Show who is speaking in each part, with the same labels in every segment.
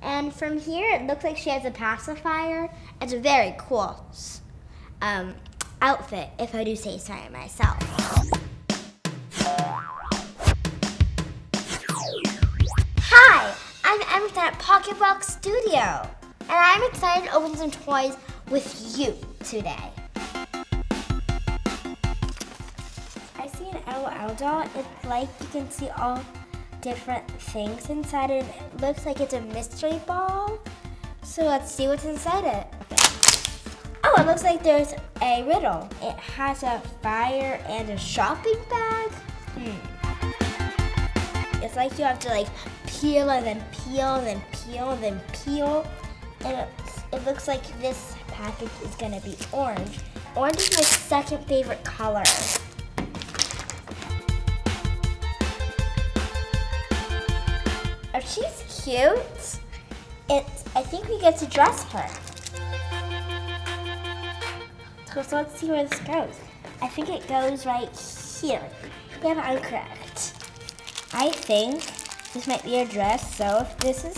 Speaker 1: And from here, it looks like she has a pacifier. It's a very cool outfit, if I do say so myself. Hi, I'm Emma at Pocket.watch Studio, and I'm excited to open some toys with you today. I see an L.O.L doll. It's like you can see all different things inside it. It looks like it's a mystery ball. So let's see what's inside it. Oh, it looks like there's a riddle. It has a fire and a shopping bag. It's like you have to like peel and then peel and then peel and then peel. And it looks like this package is gonna be orange. Orange is my second favorite color. Oh, she's cute. I think we get to dress her. So let's see where this goes. I think it goes right here. Yeah, I'm correct. I think this might be her dress, so if this is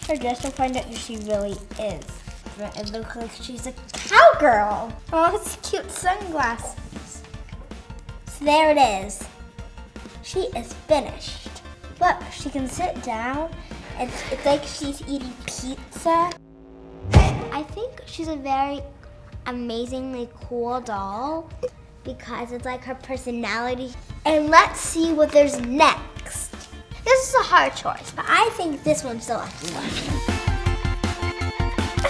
Speaker 1: her dress, we'll find out who she really is. It looks like she's a cowgirl. Oh, it's cute sunglasses. So there it is. She is finished. Look, she can sit down. It's like she's eating pizza. I think she's a very amazingly cool doll because it's like her personality. And let's see what there's next. This is a hard choice, but I think this one's the lucky one.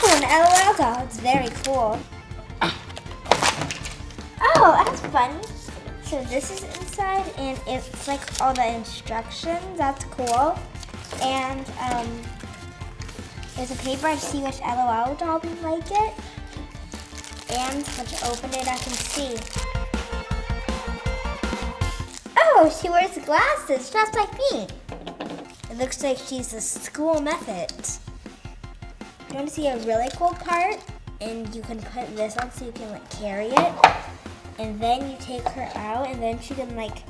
Speaker 1: Oh, an L.O.L doll. It's very cool. Oh, that's funny. So this is inside, and it's like all the instructions. That's cool. And there's a paper. I see which L.O.L doll we like it. And let's open it up and see. Oh, she wears glasses just like me. It looks like she's a school method. You want to see a really cool part? And you can put this on so you can like carry it. And then you take her out, and then she can like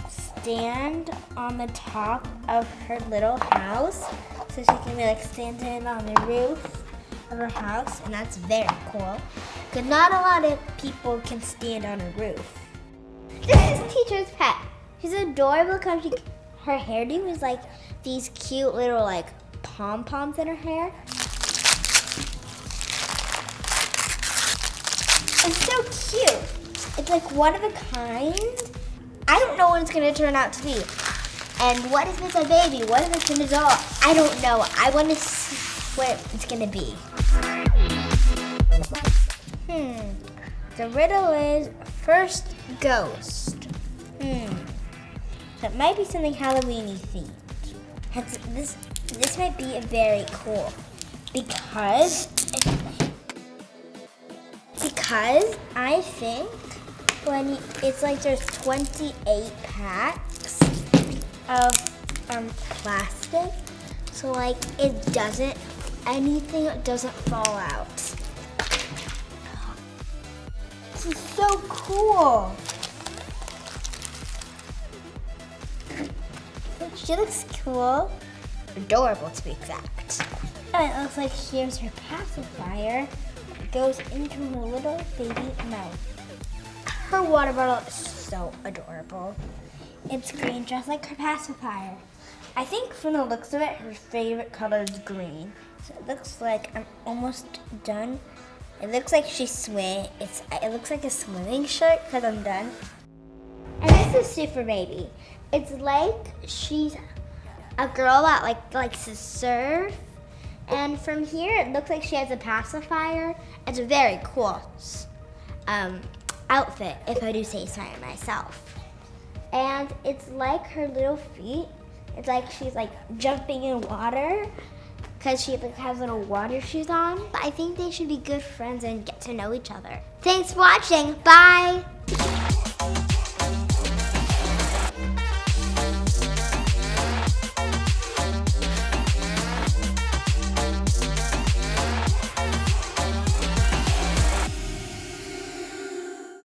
Speaker 1: stand on the top of her little house. So she can be like standing on the roof of her house, and that's very cool. Because not a lot of people can stand on a roof. This is Teacher's pet. She's adorable because her hairdo is like these cute little like pom-poms in her hair. It's so cute. It's like one of a kind. I don't know what it's gonna turn out to be. And what if it's a baby? What if it's an adult? I don't know. I want to see what it's gonna be. The riddle is first ghost. So it might be something Halloween-y themed. This might be very cool because I think when it's like there's 28 packs of plastic, so like anything doesn't fall out. This is so cool. She looks cool. Adorable to be exact. And it looks like here's her pacifier. It goes into her little baby mouth. Her water bottle is so adorable. It's green, just like her pacifier. I think from the looks of it, her favorite color is green. So it looks like I'm almost done. It looks like she's swimming. It looks like a swimming shirt because I'm done. And this is Super Baby. It's like she's a girl that likes to surf. And from here, it looks like she has a pacifier. It's a very cool outfit, if I do say so myself. And it's like her little feet. It's like she's like jumping in water because she like has little water shoes on. But I think they should be good friends and get to know each other. Thanks for watching. Bye.